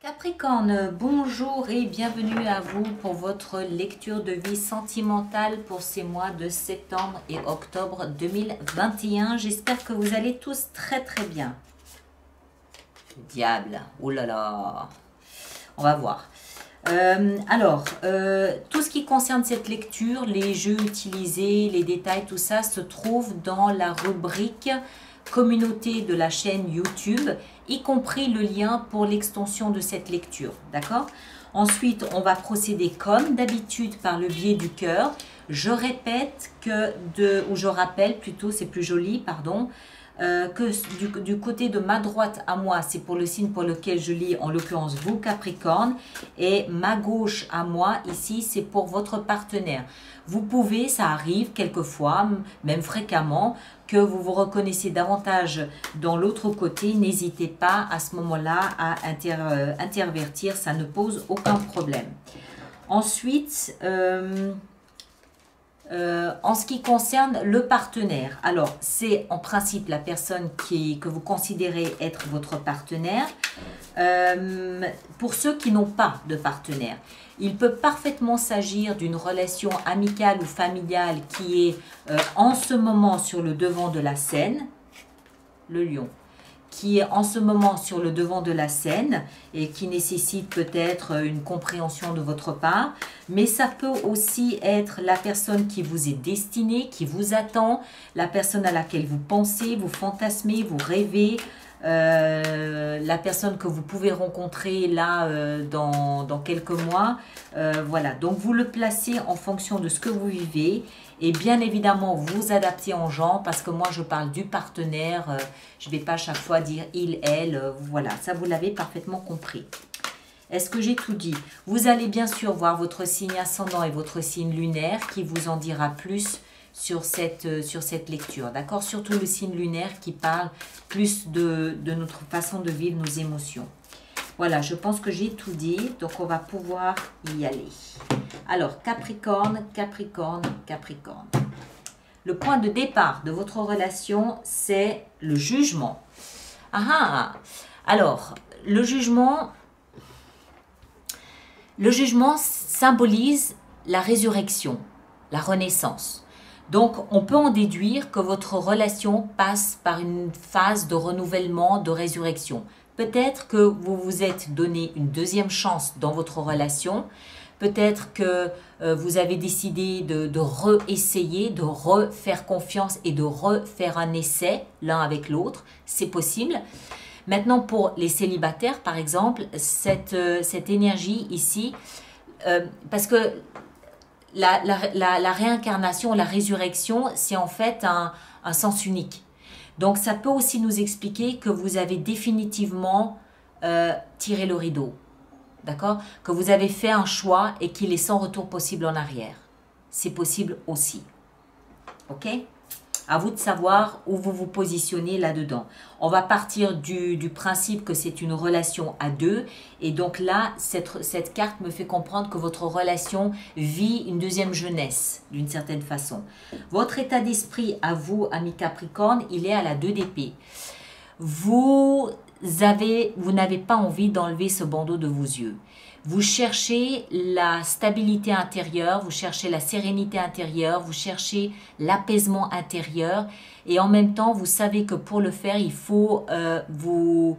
Capricorne, bonjour et bienvenue à vous pour votre lecture de vie sentimentale pour ces mois de septembre et octobre 2021. J'espère que vous allez tous très bien. Diable, oh là là, on va voir. Tout ce qui concerne cette lecture, les jeux utilisés, les détails, tout ça se trouve dans la rubrique communauté de la chaîne YouTube, y compris le lien pour l'extension de cette lecture, d'accord? Ensuite, on va procéder comme d'habitude par le biais du cœur. Je répète ou je rappelle plutôt, c'est plus joli, pardon, que du côté de ma droite à moi, c'est pour le signe pour lequel je lis, en l'occurrence vous Capricorne, et ma gauche à moi, ici, c'est pour votre partenaire. Vous pouvez, ça arrive quelquefois, même fréquemment, que vous vous reconnaissez davantage dans l'autre côté. N'hésitez pas à ce moment-là à intervertir, ça ne pose aucun problème. Ensuite, en ce qui concerne le partenaire, alors c'est en principe la personne que vous considérez être votre partenaire. Pour ceux qui n'ont pas de partenaire, il peut parfaitement s'agir d'une relation amicale ou familiale qui est en ce moment sur le devant de la scène, le lion, qui est en ce moment sur le devant de la scène et qui nécessite peut-être une compréhension de votre part, mais ça peut aussi être la personne qui vous est destinée, qui vous attend, la personne à laquelle vous pensez, vous fantasmez, vous rêvez, la personne que vous pouvez rencontrer là dans quelques mois. Voilà, donc vous le placez en fonction de ce que vous vivez et bien évidemment vous adaptez en genre parce que moi je parle du partenaire, je ne vais pas à chaque fois dire il, elle, voilà, ça vous l'avez parfaitement compris. Est-ce que j'ai tout dit? Vous allez bien sûr voir votre signe ascendant et votre signe lunaire qui vous en dira plus sur cette lecture, d'accord? Surtout le signe lunaire qui parle plus de notre façon de vivre nos émotions. Voilà, je pense que j'ai tout dit, donc on va pouvoir y aller. Alors, Capricorne, Capricorne, Capricorne. Le point de départ de votre relation, c'est le jugement. Ah, alors, le jugement symbolise la résurrection, la renaissance. Donc, on peut en déduire que votre relation passe par une phase de renouvellement, de résurrection. Peut-être que vous vous êtes donné une deuxième chance dans votre relation. Peut-être que vous avez décidé de réessayer, de refaire confiance et de refaire un essai l'un avec l'autre. C'est possible. Maintenant, pour les célibataires, par exemple, cette énergie ici, parce que la réincarnation, la résurrection, c'est en fait un sens unique. Donc, ça peut aussi nous expliquer que vous avez définitivement tiré le rideau. D'accord? Que vous avez fait un choix et qu'il est sans retour possible en arrière. C'est possible aussi. Ok? À vous de savoir où vous vous positionnez là-dedans. On va partir du principe que c'est une relation à deux. Et donc là, cette carte me fait comprendre que votre relation vit une deuxième jeunesse, d'une certaine façon. Votre état d'esprit à vous, ami Capricorne, il est à la 2 d'épée. Vous n'avez pas envie d'enlever ce bandeau de vos yeux. Vous cherchez la stabilité intérieure, vous cherchez la sérénité intérieure, vous cherchez l'apaisement intérieur et en même temps, vous savez que pour le faire, il faut vous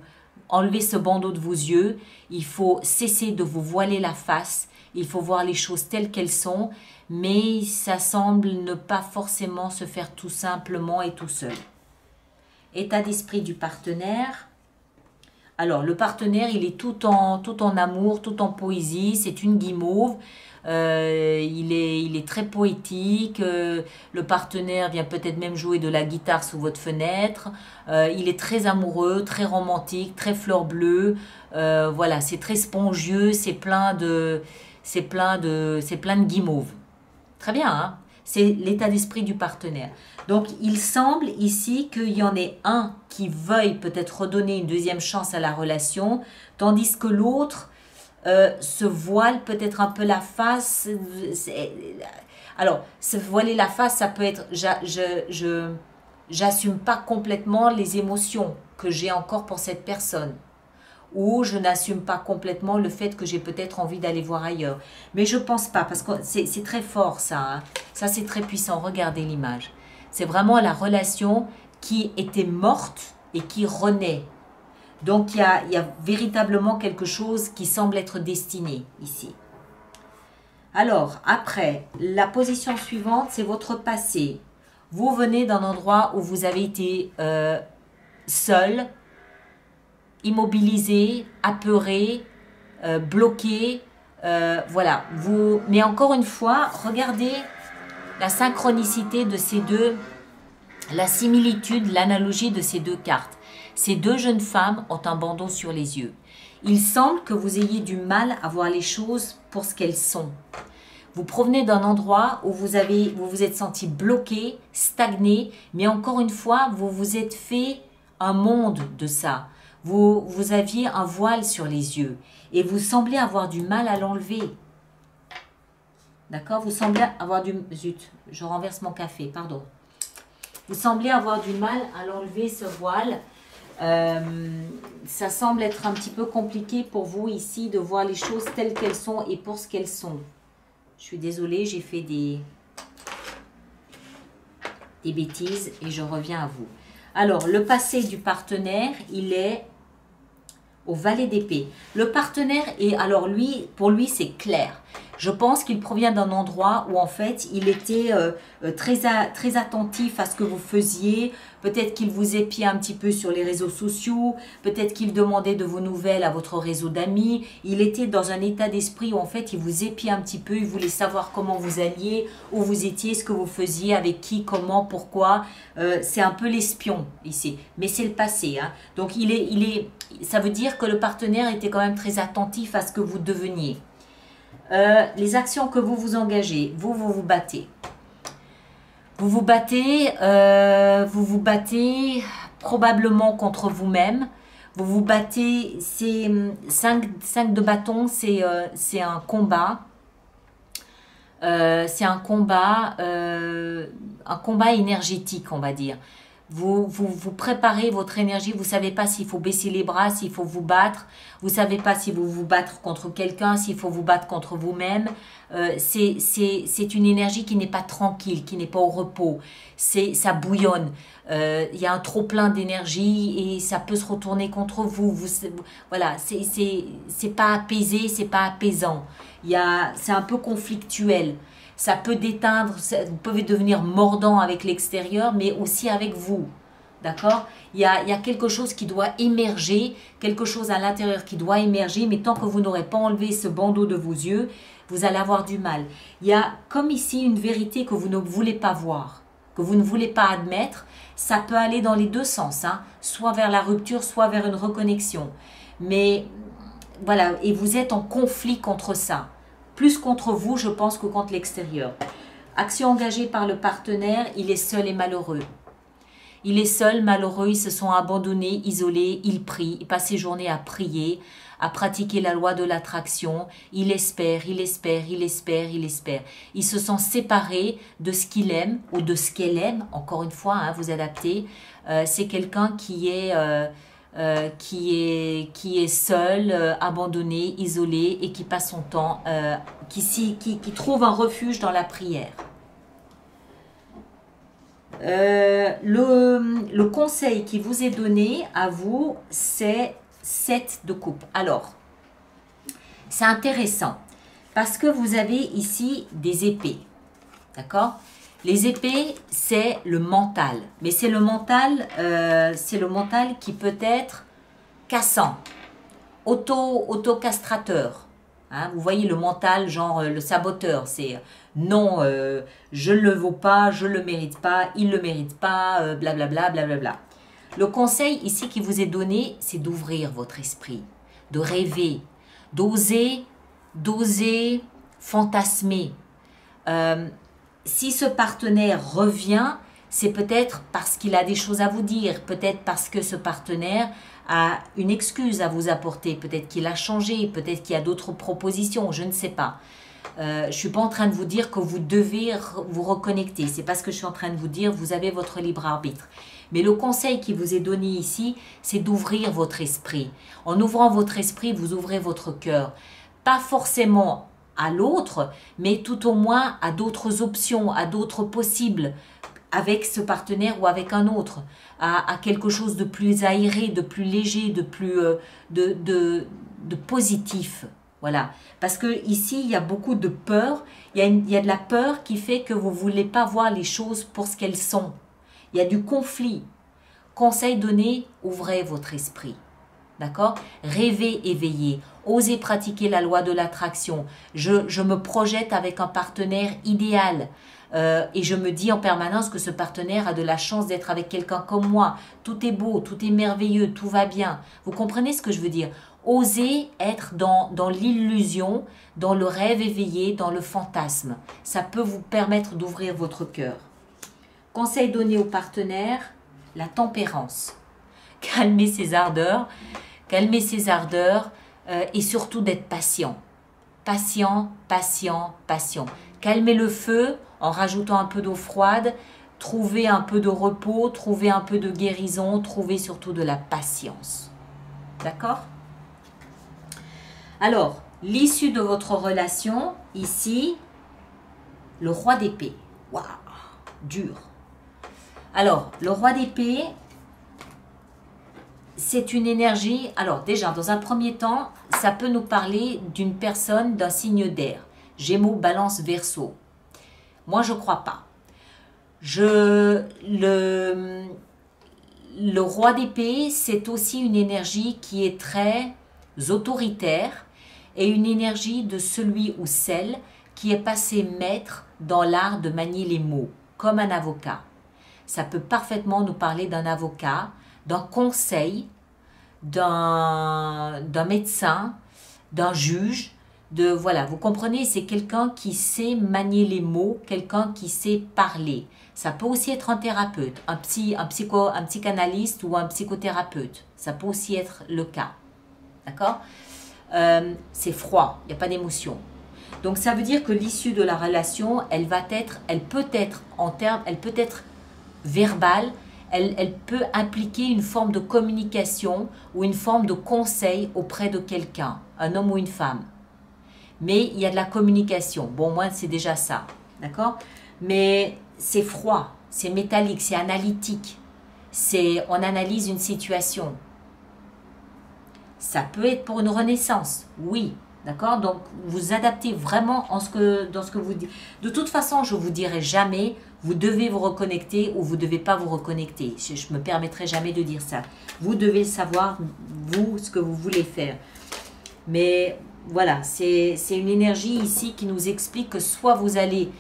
enlever ce bandeau de vos yeux, il faut cesser de vous voiler la face, il faut voir les choses telles qu'elles sont, mais ça semble ne pas forcément se faire tout simplement et tout seul. État d'esprit du partenaire. Alors, le partenaire, il est tout en amour, tout en poésie. C'est une guimauve. Il est très poétique. Le partenaire vient peut-être même jouer de la guitare sous votre fenêtre. Il est très amoureux, très romantique, très fleur bleue. Voilà, c'est très spongieux. C'est plein de guimauve. Très bien, hein? C'est l'état d'esprit du partenaire. Donc, il semble ici qu'il y en ait un qui veuille peut-être redonner une deuxième chance à la relation, tandis que l'autre se voile peut-être un peu la face. Alors, se voiler la face, ça peut être j'assume pas complètement les émotions que j'ai encore pour cette personne. ou je n'assume pas complètement le fait que j'ai peut-être envie d'aller voir ailleurs. Mais je pense pas, parce que c'est très fort ça, hein. Ça c'est très puissant, regardez l'image. C'est vraiment la relation qui était morte et qui renaît. Donc il y a véritablement quelque chose qui semble être destiné ici. Alors, après, la position suivante, c'est votre passé. Vous venez d'un endroit où vous avez été seul, immobilisé, apeuré, bloqué. Voilà. Mais encore une fois, regardez la synchronicité de ces deux, la similitude, l'analogie de ces deux cartes. Ces deux jeunes femmes ont un bandeau sur les yeux. Il semble que vous ayez du mal à voir les choses pour ce qu'elles sont. Vous provenez d'un endroit où vous vous êtes senti bloqué, stagné, mais encore une fois, vous vous êtes fait un monde de ça. Vous aviez un voile sur les yeux et vous semblez avoir du mal à l'enlever. D'accord? Vous semblez avoir du... Zut, je renverse mon café, pardon. Vous semblez avoir du mal à l'enlever, ce voile. Ça semble être un petit peu compliqué pour vous ici de voir les choses telles qu'elles sont et pour ce qu'elles sont. Je suis désolée, j'ai fait des bêtises et je reviens à vous. Alors, le passé du partenaire, il est au valet d'épée. Le partenaire, alors lui, pour lui, c'est clair. Je pense qu'il provient d'un endroit où en fait, il était très attentif à ce que vous faisiez. Peut-être qu'il vous épiait un petit peu sur les réseaux sociaux. Peut-être qu'il demandait de vos nouvelles à votre réseau d'amis. Il était dans un état d'esprit où en fait, il vous épiait un petit peu. Il voulait savoir comment vous alliez, où vous étiez, ce que vous faisiez, avec qui, comment, pourquoi. C'est un peu l'espion ici. Mais c'est le passé. Hein. Donc, ça veut dire que le partenaire était quand même très attentif à ce que vous deveniez. Les actions que vous vous engagez, vous vous battez. Vous vous battez probablement contre vous-même. Vous vous battez, c'est 5 de bâton, c'est un combat. C'est un combat énergétique, on va dire. Vous préparez votre énergie, vous ne savez pas s'il faut baisser les bras, s'il faut vous battre, vous ne savez pas si vous vous battre contre quelqu'un, s'il faut vous battre contre vous-même. C'est une énergie qui n'est pas tranquille, qui n'est pas au repos, ça bouillonne. Il y a un trop plein d'énergie et ça peut se retourner contre vous. Voilà, c'est pas apaisé, c'est pas apaisant. C'est un peu conflictuel. Ça peut déteindre, vous pouvez devenir mordant avec l'extérieur, mais aussi avec vous. D'accord? Il y a quelque chose qui doit émerger, quelque chose à l'intérieur qui doit émerger, mais tant que vous n'aurez pas enlevé ce bandeau de vos yeux, vous allez avoir du mal. Il y a comme ici une vérité que vous ne voulez pas voir, que vous ne voulez pas admettre. Ça peut aller dans les deux sens, hein, soit vers la rupture, soit vers une reconnexion. Mais voilà, et vous êtes en conflit contre ça. Plus contre vous, je pense, que contre l'extérieur. Action engagée par le partenaire, il est seul et malheureux. Il est seul, malheureux, ils se sont abandonnés, isolés, il prie, il passe ses journées à prier, à pratiquer la loi de l'attraction. Il espère, il espère, il espère, il espère. Il se sent séparé de ce qu'il aime ou de ce qu'elle aime. Encore une fois, hein, vous adaptez. C'est quelqu'un qui est seul, abandonné, isolé et qui passe son temps, qui trouve un refuge dans la prière. Le conseil qui vous est donné à vous, c'est 7 de coupe. Alors, c'est intéressant parce que vous avez ici des épées, d'accord? Les épées, c'est le mental, mais c'est le mental qui peut être cassant, auto-castrateur. Hein, vous voyez le mental, genre le saboteur, c'est non, je ne le vaux pas, je ne le mérite pas, il ne le mérite pas, blablabla, blablabla. Le conseil ici qui vous est donné, c'est d'ouvrir votre esprit, de rêver, d'oser fantasmer. Si ce partenaire revient, c'est peut-être parce qu'il a des choses à vous dire, peut-être parce que ce partenaire a une excuse à vous apporter, peut-être qu'il a changé, peut-être qu'il y a d'autres propositions, je ne sais pas. Je ne suis pas en train de vous dire que vous devez vous reconnecter, c'est pas ce que je suis en train de vous dire, vous avez votre libre arbitre. Mais le conseil qui vous est donné ici, c'est d'ouvrir votre esprit. En ouvrant votre esprit, vous ouvrez votre cœur. Pas forcément à l'autre, mais tout au moins à d'autres options, à d'autres possibles, avec ce partenaire ou avec un autre, à quelque chose de plus aéré, de plus léger, de plus de positif. Voilà. Parce que ici, il y a beaucoup de peur. Il y a de la peur qui fait que vous ne voulez pas voir les choses pour ce qu'elles sont. Il y a du conflit. Conseil donné, ouvrez votre esprit. D'accord? Rêvez éveillé. Osez pratiquer la loi de l'attraction. Je me projette avec un partenaire idéal. Et je me dis en permanence que ce partenaire a de la chance d'être avec quelqu'un comme moi. Tout est beau, tout est merveilleux, tout va bien. Vous comprenez ce que je veux dire? Osez être dans l'illusion, dans le rêve éveillé, dans le fantasme. Ça peut vous permettre d'ouvrir votre cœur. Conseil donné au partenaire, la tempérance. Calmer ses ardeurs et surtout d'être patient. Patient, patient, patient. Calmez le feu en rajoutant un peu d'eau froide, trouvez un peu de repos, trouvez un peu de guérison, trouvez surtout de la patience. D'accord? Alors, l'issue de votre relation, ici, le roi d'épée. Waouh, dur. Alors, le roi d'épée, c'est une énergie. Alors, déjà, dans un premier temps, ça peut nous parler d'une personne d'un signe d'air. Gémeaux, Balance, Verseau. Moi, je ne crois pas. Le roi d'épée, c'est aussi une énergie qui est très autoritaire et une énergie de celui ou celle qui est passé maître dans l'art de manier les mots, comme un avocat. Ça peut parfaitement nous parler d'un avocat, d'un conseil, d'un médecin, d'un juge. Voilà, vous comprenez, c'est quelqu'un qui sait manier les mots, quelqu'un qui sait parler. Ça peut aussi être un thérapeute, un psychanalyste ou un psychothérapeute. Ça peut aussi être le cas. D'accord? C'est froid, il n'y a pas d'émotion. Donc ça veut dire que l'issue de la relation, elle peut être verbale, elle peut impliquer une forme de communication ou une forme de conseil auprès de quelqu'un, un homme ou une femme. Mais il y a de la communication. Bon, moi, c'est déjà ça. D'accord? Mais c'est froid, c'est métallique, c'est analytique. On analyse une situation. Ça peut être pour une renaissance, oui. D'accord? Donc, vous adaptez vraiment dans ce que vous dites. De toute façon, je ne vous dirai jamais, vous devez vous reconnecter ou vous ne devez pas vous reconnecter. Je ne me permettrai jamais de dire ça. Vous devez savoir, vous, ce que vous voulez faire. Mais voilà, c'est une énergie ici qui nous explique que soit vous allez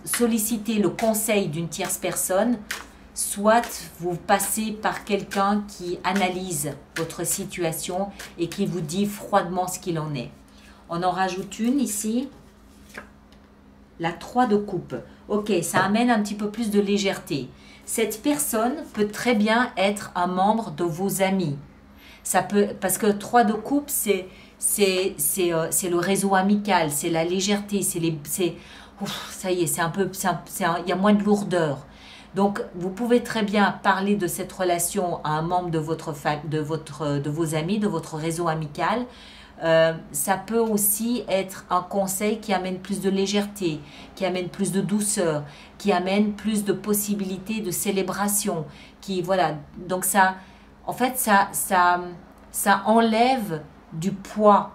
solliciter le conseil d'une tierce personne, soit vous passez par quelqu'un qui analyse votre situation et qui vous dit froidement ce qu'il en est. On en rajoute une ici, la 3 de coupe. Ok, ça amène un petit peu plus de légèreté. Cette personne peut très bien être un membre de vos amis. Ça peut, parce que 3 de coupe, c'est le réseau amical, c'est la légèreté, ça y est, il y a moins de lourdeur. Donc, vous pouvez très bien parler de cette relation à un membre de vos amis, de votre réseau amical. Ça peut aussi être un conseil qui amène plus de légèreté, qui amène plus de douceur, qui amène plus de possibilités de célébration. Voilà. Donc, en fait, ça enlève du poids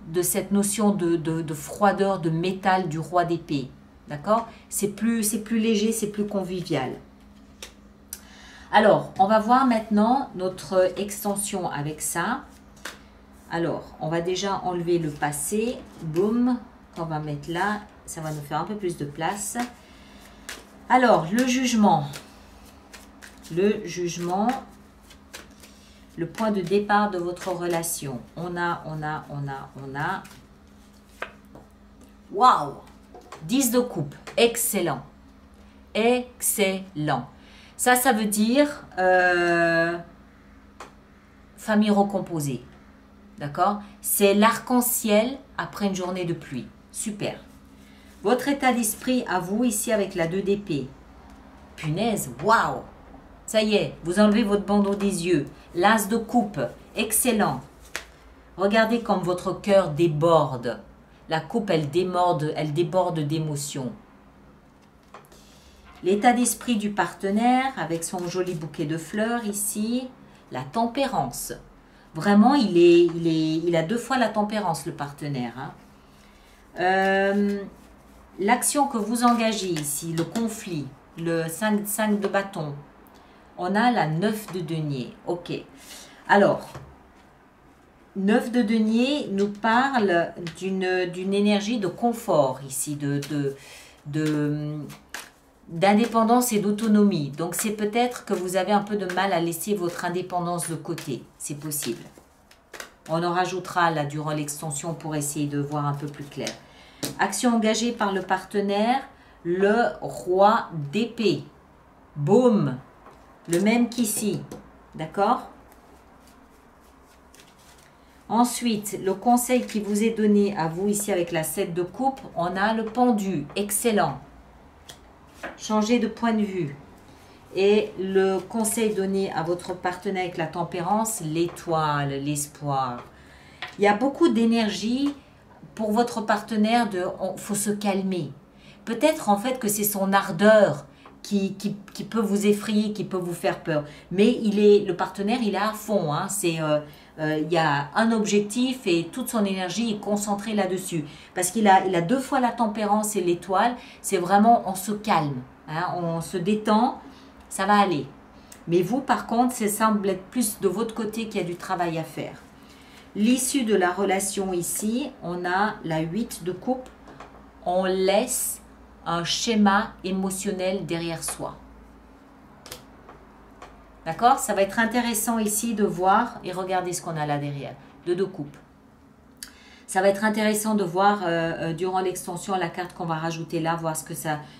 de cette notion de froideur, de métal du roi d'épée. D'accord? C'est plus léger, c'est plus convivial. Alors, on va voir maintenant notre extension avec ça. Alors, on va déjà enlever le passé. Boum, qu'on va mettre là. Ça va nous faire un peu plus de place. Alors, le jugement. Le jugement. Le point de départ de votre relation. On a. Waouh! 10 de coupe. Excellent. Excellent. Ça veut dire famille recomposée. D'accord? C'est l'arc-en-ciel après une journée de pluie. Super. Votre état d'esprit à vous ici avec la 2 d'épée. Punaise, waouh! Ça y est, vous enlevez votre bandeau des yeux. L'as de coupe, excellent. Regardez comme votre cœur déborde. La coupe, elle déborde d'émotions. L'état d'esprit du partenaire avec son joli bouquet de fleurs ici. La tempérance. Vraiment, il a 2 fois la tempérance, le partenaire. Hein. L'action que vous engagez ici, le conflit, le 5 de bâton. On a la 9 de denier. Ok. Alors, 9 de denier nous parle d'une énergie de confort ici, d'indépendance et d'autonomie. Donc, c'est peut-être que vous avez un peu de mal à laisser votre indépendance de côté. C'est possible. On en rajoutera là durant l'extension pour essayer de voir un peu plus clair. Action engagée par le partenaire, le roi d'épée. Boum! Le même qu'ici. D'accord? Ensuite, le conseil qui vous est donné à vous ici avec la 7 de coupe, on a le pendu. Excellent. Changez de point de vue. Et le conseil donné à votre partenaire avec la tempérance, l'étoile, l'espoir. Il y a beaucoup d'énergie pour votre partenaire, il faut se calmer. Peut-être en fait que c'est son ardeur qui peut vous effrayer, qui peut vous faire peur. Mais le partenaire, il est à fond. Hein. Il y a un objectif et toute son énergie est concentrée là-dessus. Parce qu'il a 2 fois la tempérance et l'étoile. C'est vraiment, on se calme, hein, on se détend, ça va aller. Mais vous, par contre, ça semble être plus de votre côté qu'il y a du travail à faire. L'issue de la relation ici, on a la 8 de coupe. On laisse un schéma émotionnel derrière soi. D'accord? Ça va être intéressant ici de voir, et regardez ce qu'on a là derrière, de coupe. Ça va être intéressant de voir durant l'extension la carte qu'on va rajouter là, voir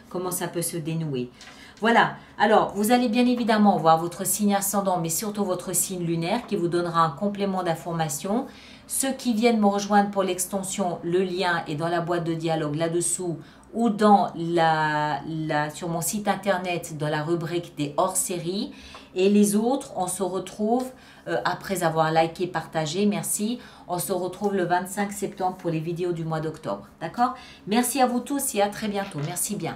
comment ça peut se dénouer. Voilà, alors vous allez bien évidemment voir votre signe ascendant, mais surtout votre signe lunaire qui vous donnera un complément d'information. Ceux qui viennent me rejoindre pour l'extension, le lien est dans la boîte de dialogue là-dessous ou sur mon site internet dans la rubrique des hors-séries. Et les autres, on se retrouve après avoir liké, partagé, merci. On se retrouve le 25 septembre pour les vidéos du mois d'octobre. D'accord? Merci à vous tous et à très bientôt. Merci bien.